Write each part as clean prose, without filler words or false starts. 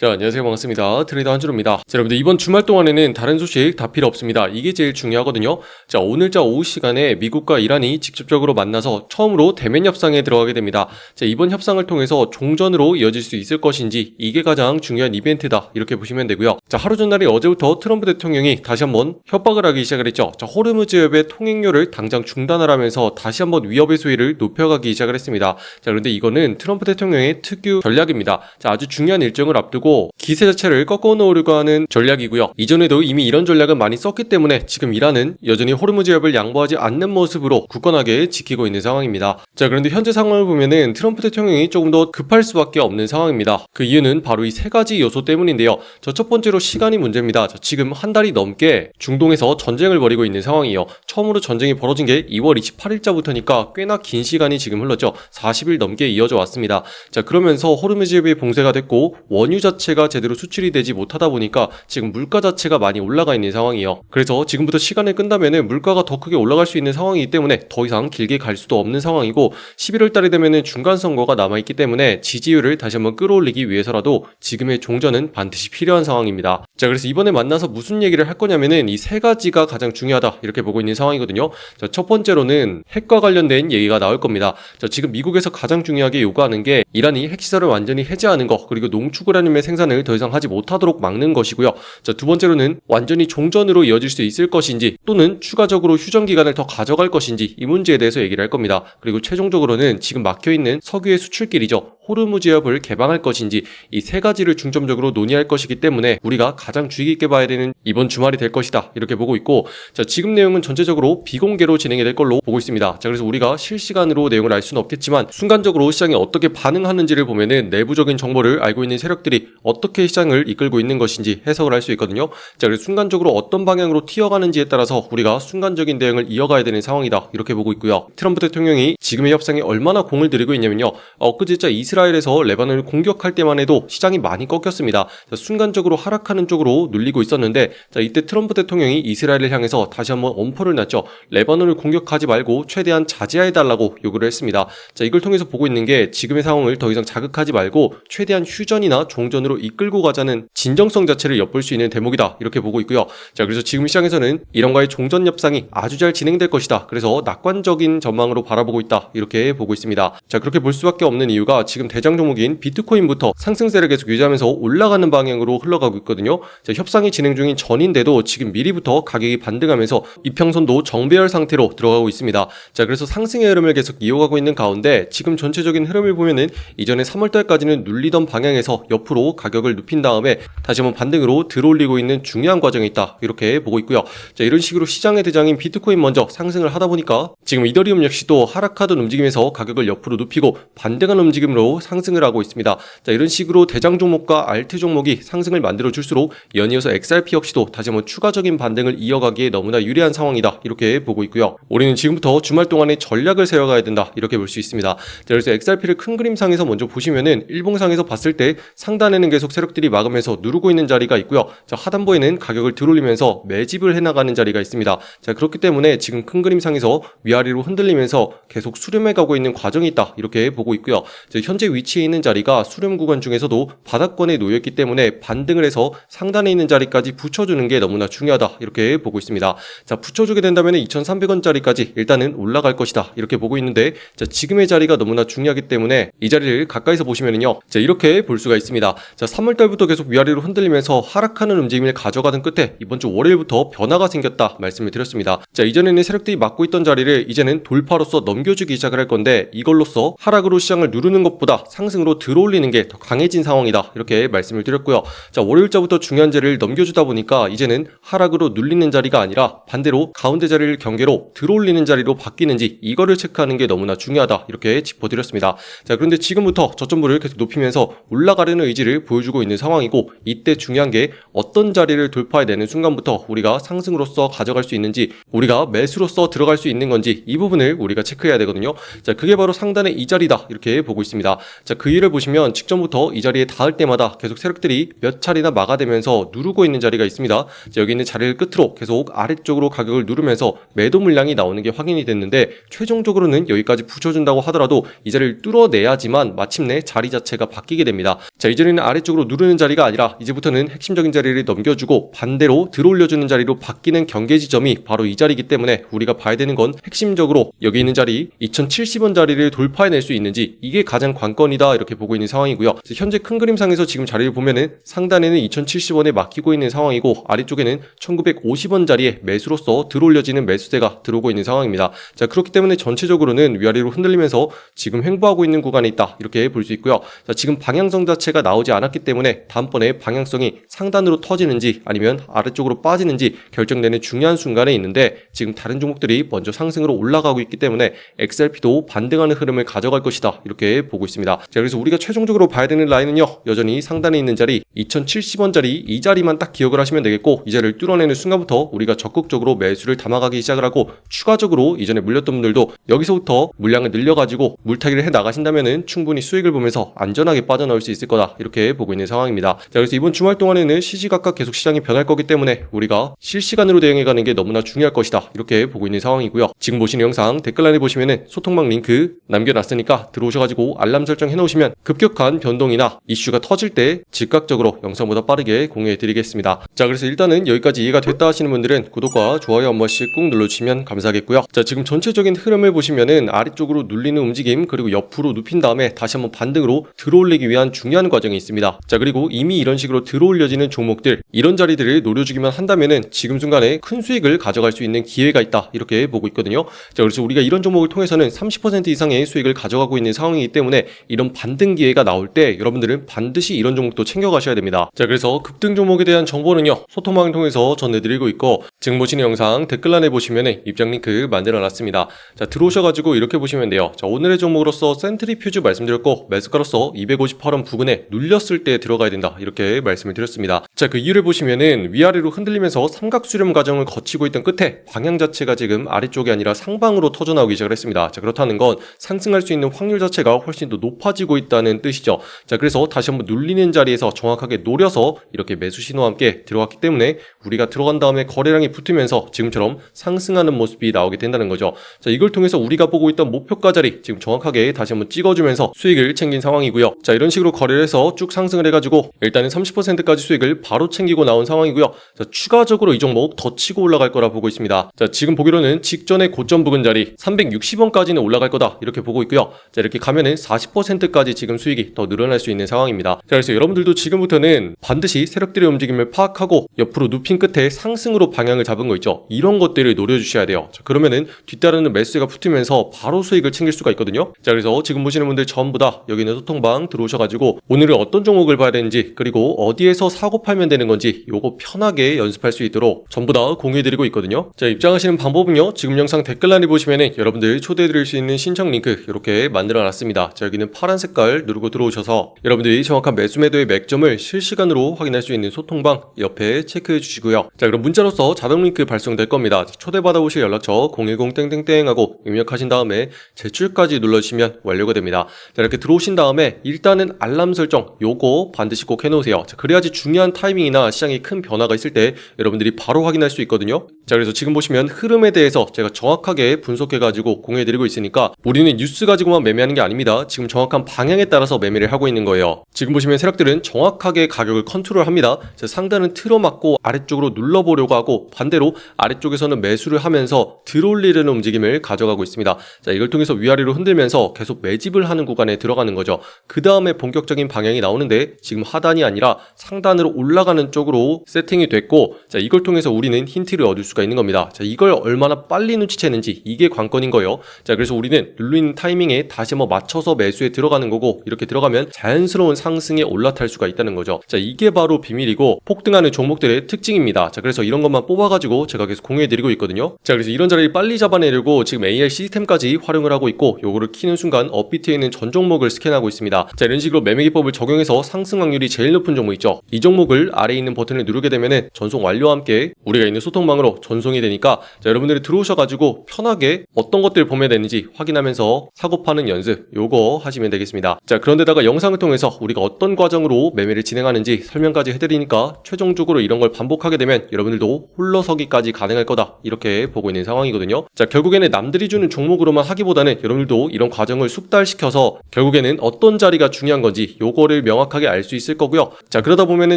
자, 안녕하세요. 반갑습니다. 트레이더 한준호입니다. 자, 여러분들 이번 주말 동안에는 다른 소식 다 필요 없습니다. 이게 제일 중요하거든요. 자, 오늘자 오후 시간에 미국과 이란이 직접적으로 만나서 처음으로 대면 협상에 들어가게 됩니다. 자, 이번 협상을 통해서 종전으로 이어질 수 있을 것인지 이게 가장 중요한 이벤트다. 이렇게 보시면 되고요. 자, 하루 전날에 어제부터 트럼프 대통령이 다시 한번 협박을 하기 시작을 했죠. 자, 호르무즈협의 통행료를 당장 중단하라면서 다시 한번 위협의 수위를 높여가기 시작을 했습니다. 자, 그런데 이거는 트럼프 대통령의 특유 전략입니다. 자, 아주 중요한 일정을 앞두고 기세 자체를 꺾어 놓으려고 하는 전략이고요. 이전에도 이미 이런 전략은 많이 썼기 때문에 지금 이란은 여전히 호르무즈협을 양보하지 않는 모습으로 굳건하게 지키고 있는 상황입니다. 자, 그런데 현재 상황을 보면은 트럼프 대통령이 조금 더 급할 수밖에 없는 상황입니다. 그 이유는 바로 이 세 가지 요소 때문인데요. 첫 번째로 시간이 문제입니다. 지금 한 달이 넘게 중동에서 전쟁을 벌이고 있는 상황이에요. 처음으로 전쟁이 벌어진 게 2월 28일자부터니까 꽤나 긴 시간이 지금 흘렀죠. 40일 넘게 이어져 왔습니다. 자, 그러면서 호르무즈협이 봉쇄가 됐고 원유 자체가 제대로 수출이 되지 못하다 보니까 지금 물가 자체가 많이 올라가 있는 상황이에요. 그래서 지금부터 시간을 끈다면은 물가가 더 크게 올라갈 수 있는 상황이기 때문에 더 이상 길게 갈 수도 없는 상황이고 11월 달이 되면은 중간 선거가 남아있기 때문에 지지율을 다시 한번 끌어올리기 위해서라도 지금의 종전은 반드시 필요한 상황입니다. 자, 그래서 이번에 만나서 무슨 얘기를 할 거냐면은 이 세 가지가 가장 중요하다 이렇게 보고 있는 상황이거든요. 자, 첫 번째로는 핵과 관련된 얘기가 나올 겁니다. 자, 지금 미국에서 가장 중요하게 요구하는 게 이란이 핵시설을 완전히 해제하는 거, 그리고 농축우라늄의 생산을 더 이상 하지 못하도록 막는 것이고요. 자, 두 번째로는 완전히 종전으로 이어질 수 있을 것인지 또는 추가적으로 휴전 기간을 더 가져갈 것인지 이 문제에 대해서 얘기를 할 겁니다. 그리고 최종적으로는 지금 막혀있는 석유의 수출길이죠. 호르무즈협을 개방할 것인지 이 세 가지를 중점적으로 논의할 것이기 때문에 우리가 가장 주의 깊게 봐야 되는 이번 주말이 될 것이다 이렇게 보고 있고, 자, 지금 내용은 전체적으로 비공개로 진행이 될 걸로 보고 있습니다. 자, 그래서 우리가 실시간으로 내용을 알 수는 없겠지만 순간적으로 시장이 어떻게 반응하는지를 보면은 내부적인 정보를 알고 있는 세력들이 어떻게 시장을 이끌고 있는 것인지 해석을 할 수 있거든요. 자, 그래서 순간적으로 어떤 방향으로 튀어가는지에 따라서 우리가 순간적인 대응을 이어가야 되는 상황이다 이렇게 보고 있고요. 트럼프 대통령이 지금의 협상에 얼마나 공을 들이고 있냐면요, 엊그제자 이스라엘에서 레바논을 공격할 때만 해도 시장이 많이 꺾였습니다. 자, 순간적으로 하락하는 쪽으로 눌리고 있었는데, 자, 이때 트럼프 대통령이 이스라엘을 향해서 다시 한번 엄포를 놨죠. 레바논을 공격하지 말고 최대한 자제해달라고 요구를 했습니다. 자, 이걸 통해서 보고 있는 게 지금의 상황을 더 이상 자극하지 말고 최대한 휴전이나 종전으로 이끌고 가자는 진정성 자체를 엿볼 수 있는 대목이다 이렇게 보고 있고요. 자, 그래서 지금 시장에서는 이란과의 종전 협상이 아주 잘 진행될 것이다, 그래서 낙관적인 전망으로 바라보고 있다 이렇게 보고 있습니다. 자, 그렇게 볼 수밖에 없는 이유가 지금 대장 종목인 비트코인부터 상승세를 계속 유지하면서 올라가는 방향으로 흘러가고 있거든요. 자, 협상이 진행 중인 전인데도 지금 미리부터 가격이 반등하면서 이평선도 정배열 상태로 들어가고 있습니다. 자, 그래서 상승의 흐름을 계속 이어가고 있는 가운데 지금 전체적인 흐름을 보면은 이전에 3월달까지는 눌리던 방향에서 옆으로 가격을 눕힌 다음에 다시 한번 반등으로 들어올리고 있는 중요한 과정이 있다 이렇게 보고 있고요. 자, 이런 식으로 시장의 대장인 비트코인 먼저 상승을 하다 보니까 지금 이더리움 역시도 하락하던 움직임에서 가격을 옆으로 눕히고 반등한 움직임으로 상승을 하고 있습니다. 자, 이런 식으로 대장 종목과 알트 종목이 상승을 만들어줄수록 연이어서 XRP 역시도 다시 한번 추가적인 반등을 이어가기에 너무나 유리한 상황이다 이렇게 보고 있고요. 우리는 지금부터 주말 동안에 전략을 세워가야 된다 이렇게 볼 수 있습니다. 자, 그래서 XRP를 큰 그림상에서 먼저 보시면은 일봉상에서 봤을 때 상단에는 계속 세력들이 막으면서 누르고 있는 자리가 있고요. 자, 하단부에는 가격을 들어올리면서 매집을 해나가는 자리가 있습니다. 자, 그렇기 때문에 지금 큰 그림상에서 위아래로 흔들리면서 계속 수렴해 가고 있는 과정이 있다 이렇게 보고 있고요. 자, 현재 위치해 있는 자리가 수렴 구간 중에서도 바닥권에 놓여있기 때문에 반등을 해서 상단에 있는 자리까지 붙여주는 게 너무나 중요하다 이렇게 보고 있습니다. 자, 붙여주게 된다면 2,300원짜리까지 일단은 올라갈 것이다 이렇게 보고 있는데, 자, 지금의 자리가 너무나 중요하기 때문에 이 자리를 가까이서 보시면은요, 자, 이렇게 볼 수가 있습니다. 자, 3월달부터 계속 위아래로 흔들리면서 하락하는 움직임을 가져가던 끝에 이번 주 월요일부터 변화가 생겼다 말씀을 드렸습니다. 자, 이전에는 세력들이 막고 있던 자리를 이제는 돌파로서 넘겨주기 시작을 할 건데, 이걸로써 하락으로 시장을 누르는 것보다 상승으로 들어올리는 게 더 강해진 상황이다 이렇게 말씀을 드렸고요. 자, 월요일자부터 중요한 자리를 넘겨주다 보니까 이제는 하락으로 눌리는 자리가 아니라 반대로 가운데 자리를 경계로 들어올리는 자리로 바뀌는지 이거를 체크하는 게 너무나 중요하다 이렇게 짚어드렸습니다. 자, 그런데 지금부터 저점부를 계속 높이면서 올라가려는 의지를 보여주고 있는 상황이고, 이때 중요한 게 어떤 자리를 돌파해내는 순간부터 우리가 상승으로서 가져갈 수 있는지, 우리가 매수로서 들어갈 수 있는 건지 이 부분을 우리가 체크해야 되거든요. 자, 그게 바로 상단의 이 자리다 이렇게 보고 있습니다. 자, 그 이유를 보시면 직전부터 이 자리에 닿을 때마다 계속 세력들이 몇 차례나 막아대면서 누르고 있는 자리가 있습니다. 자, 여기 있는 자리를 끝으로 계속 아래쪽으로 가격을 누르면서 매도 물량이 나오는 게 확인이 됐는데 최종적으로는 여기까지 붙여준다고 하더라도 이 자리를 뚫어내야지만 마침내 자리 자체가 바뀌게 됩니다. 자, 이 자리는 아래쪽으로 누르는 자리가 아니라 이제부터는 핵심적인 자리를 넘겨주고 반대로 들어올려주는 자리로 바뀌는 경계 지점이 바로 이 자리이기 때문에 우리가 봐야 되는 건 핵심적으로 여기 있는 자리 2070원 자리를 돌파해낼 수 있는지, 이게 가장 관건이다 이렇게 보고 있는 상황이고요. 현재 큰 그림상에서 지금 자리를 보면은 상단에는 2070원에 막히고 있는 상황이고 아래쪽에는 1950원 자리에 매수로서 들어올려지는 매수세가 들어오고 있는 상황입니다. 자, 그렇기 때문에 전체적으로는 위아래로 흔들리면서 지금 횡보하고 있는 구간에 있다 이렇게 볼 수 있고요. 자, 지금 방향성 자체가 나오지 않았기 때문에 다음번에 방향성이 상단으로 터지는지 아니면 아래쪽으로 빠지는지 결정되는 중요한 순간에 있는데, 지금 다른 종목들이 먼저 상승으로 올라가고 있기 때문에 XRP도 반등하는 흐름을 가져갈 것이다 이렇게 보고 있습니다. 자, 그래서 우리가 최종적으로 봐야 되는 라인은요, 여전히 상단에 있는 자리 2070원짜리 이 자리만 딱 기억을 하시면 되겠고, 이 자리를 뚫어내는 순간부터 우리가 적극적으로 매수를 담아가기 시작을 하고, 추가적으로 이전에 물렸던 분들도 여기서부터 물량을 늘려가지고 물타기를 해 나가신다면은 충분히 수익을 보면서 안전하게 빠져나올 수 있을 거다 이렇게 보고 있는 상황입니다. 자, 그래서 이번 주말 동안에는 시시각각 계속 시장이 변할 거기 때문에 우리가 실시간으로 대응해가는 게 너무나 중요할 것이다 이렇게 보고 있는 상황이고요. 지금 보시는 영상 댓글란에 보시면은 소통방 링크 남겨놨으니까 들어오셔가지고 알람 설정 해놓으시면 급격한 변동이나 이슈가 터질 때 즉각적으로 영상보다 빠르게 공유해드리겠습니다. 자, 그래서 일단은 여기까지 이해가 됐다 하시는 분들은 구독과 좋아요 한 번씩 꾹 눌러주시면 감사하겠고요. 자, 지금 전체적인 흐름을 보시면은 아래쪽으로 눌리는 움직임, 그리고 옆으로 눕힌 다음에 다시 한번 반등으로 들어올리기 위한 중요한 과정이 있습니다. 자, 그리고 이미 이런 식으로 들어올려지는 종목들, 이런 자리들을 노려주기만 한다면은 지금 순간에 큰 수익을 가져갈 수 있는 기회가 있다 이렇게 보고 있거든요. 자, 그래서 우리가 이런 종목을 통해서는 30% 이상의 수익을 가져가고 있는 상황이기 때문에 이런 반등 기회가 나올 때 여러분들은 반드시 이런 종목도 챙겨가셔야 됩니다. 자, 그래서 급등 종목에 대한 정보는요, 소통방을 통해서 전해드리고 있고, 지금 보시는 영상 댓글란에 보시면은 입장 링크 만들어놨습니다. 자, 들어오셔가지고 이렇게 보시면 돼요. 자, 오늘의 종목으로서 센트리퓨즈 말씀드렸고, 매수가로서 258원 부근에 눌렸을 때 들어가야 된다 이렇게 말씀을 드렸습니다. 자, 그 이유를 보시면은 위아래로 흔들리면서 삼각 수렴 과정을 거치고 있던 끝에 방향 자체가 지금 아래쪽이 아니라 상방으로 터져나오기 시작을 했습니다. 자, 그렇다는 건 상승할 수 있는 확률 자체가 훨씬 더 높아지고 있다는 뜻이죠. 자, 그래서 다시 한번 눌리는 자리에서 정확하게 노려서 이렇게 매수 신호와 함께 들어갔기 때문에 우리가 들어간 다음에 거래량이 붙으면서 지금처럼 상승하는 모습이 나오게 된다는 거죠. 자, 이걸 통해서 우리가 보고 있던 목표가 자리 지금 정확하게 다시 한번 찍어주면서 수익을 챙긴 상황이고요. 자, 이런 식으로 거래를 해서 쭉 상승을 해가지고 일단은 30%까지 수익을 바로 챙기고 나온 상황이고요. 자, 추가적으로 이 종목 더 치고 올라갈 거라 보고 있습니다. 자, 지금 보기로는 직전에 고점 부근 자리 360원까지는 올라갈 거다 이렇게 보고 있고요. 자, 이렇게 가면은 40%까지 지금 수익이 더 늘어날 수 있는 상황입니다. 자, 그래서 여러분들도 지금부터는 반드시 세력들의 움직임을 파악하고 옆으로 눕힌 끝에 상승으로 방향을 잡은 거 있죠. 이런 것들을 노려주셔야 돼요. 자, 그러면은 뒤따르는 매수가 붙으면서 바로 수익을 챙길 수가 있거든요. 자, 그래서 지금 보시는 분들 전부 다 여기 있는 소통방 들어오셔가지고 오늘은 어떤 종목을 봐야 되는지, 그리고 어디에서 사고 팔면 되는 건지 요거 편하게 연습할 수 있도록 전부 다 공유해드리고 있거든요. 자, 입장하시는 방법은요, 지금 영상 댓글란에 보시면은 여러분들 초대해드릴 수 있는 신청 링크 이렇게 만들어놨습니다. 자, 여기는 파란 색깔 누르고 들어오셔서 여러분들이 정확한 매수 매도의 맥점을 실시간으로 확인할 수 있는 소통방 옆에 체크해 주시고요. 자, 그럼 문자로서 자동 링크 발송될 겁니다. 초대받아오실 연락처 010 하고 입력하신 다음에 제출까지 눌러주시면 완료가 됩니다. 자, 이렇게 들어오신 다음에 일단은 알람 설정 요거 반드시 꼭 해놓으세요. 자, 그래야지 중요한 타이밍이나 시장에 큰 변화가 있을 때 여러분들이 바로 확인할 수 있거든요. 자, 그래서 지금 보시면 흐름에 대해서 제가 정확하게 분석해가지고 공유해드리고 있으니까 우리는 뉴스 가지고만 매매하는 게 아닙니다. 지금 정확한 방향에 따라서 매매를 하고 있는 거예요. 지금 보시면 세력들은 정확하게 가격을 컨트롤합니다. 자, 상단은 틀어막고 아래쪽으로 눌러보려고 하고, 반대로 아래쪽에서는 매수를 하면서 들어올리려는 움직임을 가져가고 있습니다. 자, 이걸 통해서 위아래로 흔들면서 계속 매집을 하는 구간에 들어가는 거죠. 그 다음에 본격적인 방향이 나오는데 지금 하단이 아니라 상단으로 올라가는 쪽으로 세팅이 됐고, 자, 이걸 통해서 우리는 힌트를 얻을 수가 있는 겁니다. 자, 이걸 얼마나 빨리 눈치채는지 이게 관건인 거예요. 자, 그래서 우리는 눌리는 타이밍에 다시 한번 맞춰서 매수에 들어가는 거고, 이렇게 들어가면 자연스러운 상승에 올라탈 수가 있다는 거죠. 자, 이게 바로 비밀이고 폭등하는 종목들의 특징입니다. 자, 그래서 이런 것만 뽑아가지고 제가 계속 공유해드리고 있거든요. 자, 그래서 이런 자리를 빨리 잡아내려고 지금 AI 시스템까지 활용을 하고 있고, 요거를 키는 순간 업비트에 있는 전 종목을 스캔하고 있습니다. 자, 이런 식으로 매매 기법을 적용해서 상승 확률이 제일 높은 종목 있죠. 이 종목을 아래에 있는 버튼을 누르게 되면은 전송 완료와 함께 우리가 있는 소통방으로 전송이 되니까, 자, 여러분들이 들어오셔가지고 편하게 어떤 것들 보면 되는지 확인하면서 사고 파는 연습 요거 하시면 하시면 되겠습니다. 자, 그런데다가 영상을 통해서 우리가 어떤 과정으로 매매를 진행하는지 설명까지 해드리니까 최종적으로 이런 걸 반복하게 되면 여러분들도 홀로서기까지 가능할 거다, 이렇게 보고 있는 상황이거든요. 자, 결국에는 남들이 주는 종목으로만 하기보다는 여러분들도 이런 과정을 숙달시켜서 결국에는 어떤 자리가 중요한 건지 요거를 명확하게 알 수 있을 거고요. 자, 그러다 보면은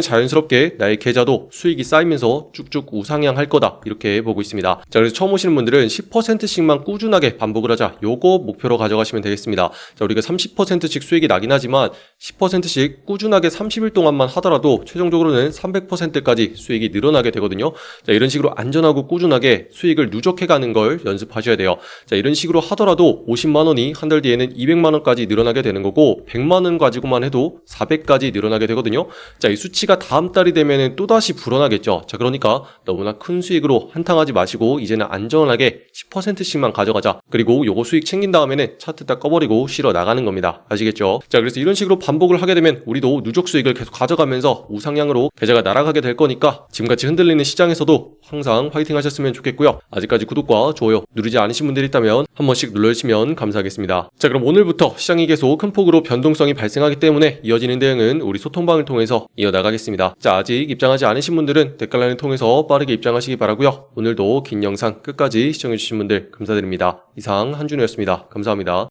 자연스럽게 나의 계좌도 수익이 쌓이면서 쭉쭉 우상향할 거다, 이렇게 보고 있습니다. 자, 그래서 처음 오시는 분들은 10%씩만 꾸준하게 반복을 하자, 요거 목표로 가져가시면 되겠습니다. 자, 우리가 30%씩 수익이 나긴 하지만 10%씩 꾸준하게 30일 동안만 하더라도 최종적으로는 300%까지 수익이 늘어나게 되거든요. 자, 이런 식으로 안전하고 꾸준하게 수익을 누적해가는 걸 연습하셔야 돼요. 자, 이런 식으로 하더라도 50만원이 한 달 뒤에는 200만원까지 늘어나게 되는 거고, 100만원 가지고만 해도 400까지 늘어나게 되거든요. 자, 이 수치가 다음 달이 되면은 또다시 불어나겠죠. 자, 그러니까 너무나 큰 수익으로 한탕하지 마시고 이제는 안전하게 10%씩만 가져가자. 그리고 요거 수익 챙긴 다음에는 차트 딱 꺼버리고 실어 나가는 겁니다. 아시겠죠? 자, 그래서 이런 식으로 반복을 하게 되면 우리도 누적 수익을 계속 가져가면서 우상향으로 계좌가 날아가게 될 거니까 지금같이 흔들리는 시장에서도 항상 화이팅 하셨으면 좋겠고요. 아직까지 구독과 좋아요 누르지 않으신 분들이 있다면 한 번씩 눌러주시면 감사하겠습니다. 자, 그럼 오늘부터 시장이 계속 큰 폭으로 변동성이 발생하기 때문에 이어지는 대응은 우리 소통방을 통해서 이어나가겠습니다. 자, 아직 입장하지 않으신 분들은 댓글란을 통해서 빠르게 입장하시기 바라고요. 오늘도 긴 영상 끝까지 시청해주신 분들 감사드립니다. 이상 한준호였습니다. 감사합니다.